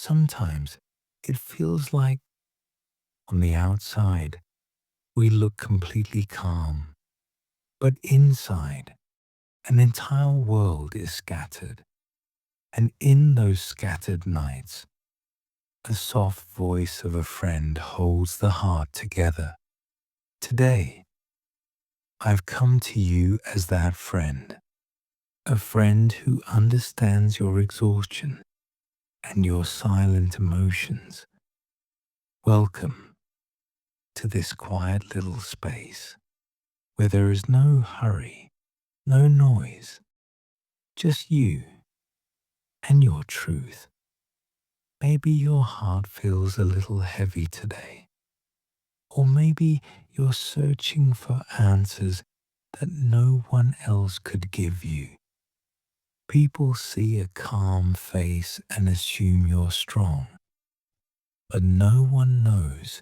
Sometimes it feels like on the outside we look completely calm, but inside an entire world is scattered. And in those scattered nights, the soft voice of a friend holds the heart together. Today, I've come to you as that friend, a friend who understands your exhaustion and your silent emotions. Welcome to this quiet little space where there is no hurry, no noise, just you and your truth. Maybe your heart feels a little heavy today, or maybe you're searching for answers that no one else could give you. People see a calm face and assume you're strong, but no one knows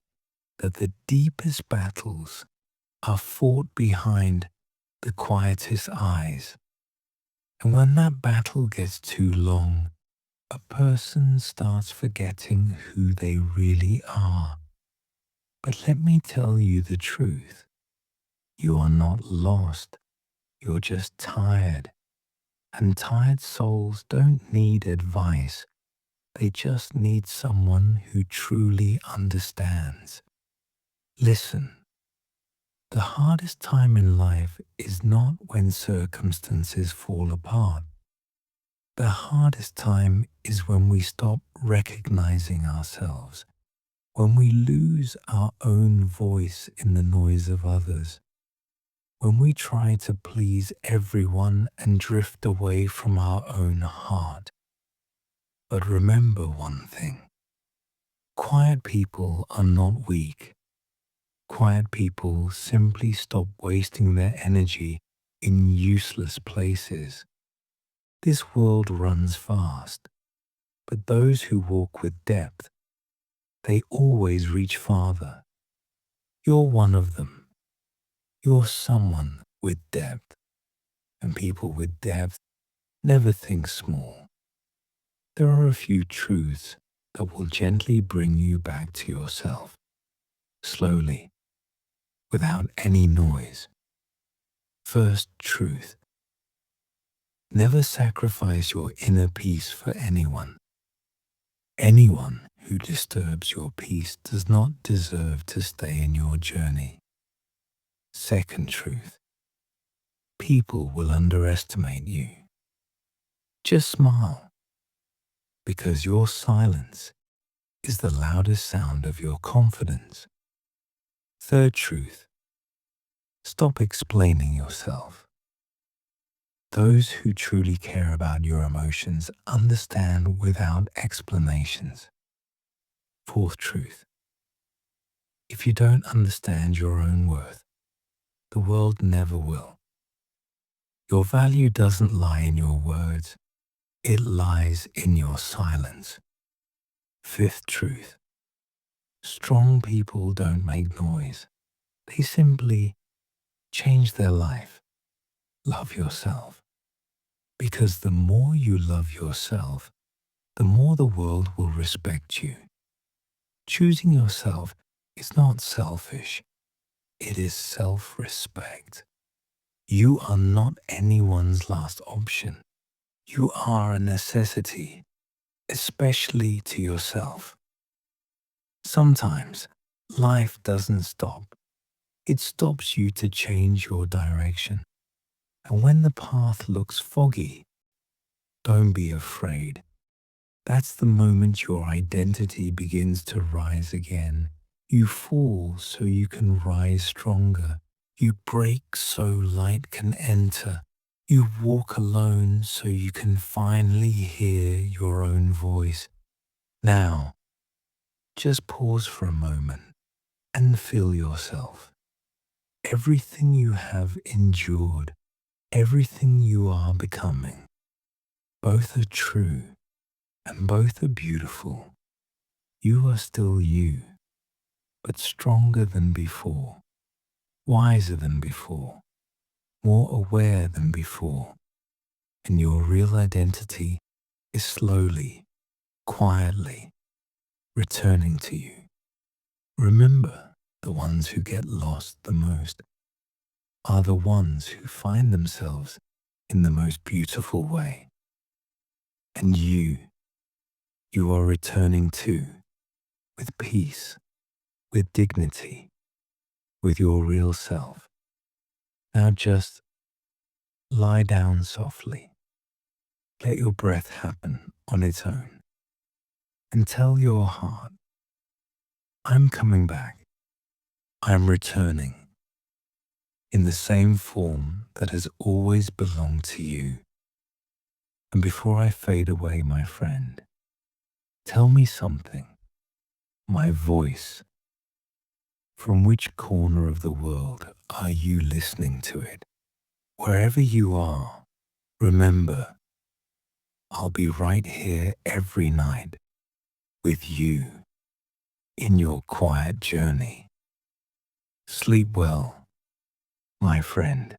that the deepest battles are fought behind the quietest eyes. And when that battle gets too long, a person starts forgetting who they really are. But let me tell you the truth. You are not lost. You're just tired. And tired souls don't need advice. They just need someone who truly understands. Listen, the hardest time in life is not when circumstances fall apart. The hardest time is when we stop recognizing ourselves, when we lose our own voice in the noise of others, when we try to please everyone and drift away from our own heart. But remember one thing, quiet people are not weak. Quiet people simply stop wasting their energy in useless places. This world runs fast, but those who walk with depth, they always reach farther. You're one of them. You're someone with depth, and people with depth never think small. There are a few truths that will gently bring you back to yourself, slowly, without any noise. First truth. Never sacrifice your inner peace for anyone. Anyone who disturbs your peace does not deserve to stay in your journey. Second truth. People will underestimate you. Just smile, because your silence is the loudest sound of your confidence. Third truth. Stop explaining yourself. Those who truly care about your emotions understand without explanations. Fourth truth. If you don't understand your own worth, the world never will. Your value doesn't lie in your words, it lies in your silence. Fifth truth. Strong people don't make noise. They simply change their life. Love yourself. Because the more you love yourself, the more the world will respect you. Choosing yourself is not selfish. It is self-respect. You are not anyone's last option. You are a necessity, especially to yourself. Sometimes life doesn't stop. It stops you to change your direction. And when the path looks foggy, don't be afraid. That's the moment your identity begins to rise again. You fall so you can rise stronger. You break so light can enter. You walk alone so you can finally hear your own voice. Now, just pause for a moment and feel yourself. Everything you have endured, everything you are becoming, both are true and both are beautiful. You are still you, but stronger than before, wiser than before, more aware than before, and your real identity is slowly, quietly returning to you. Remember, the ones who get lost the most are the ones who find themselves in the most beautiful way. And you are returning too, with peace, with dignity, with your real self. Now just lie down softly. Let your breath happen on its own. And tell your heart, I'm coming back. I'm returning in the same form that has always belonged to you. And before I fade away, my friend, tell me something. My voice. From which corner of the world are you listening to it? Wherever you are, remember, I'll be right here every night with you in your quiet journey. Sleep well, my friend.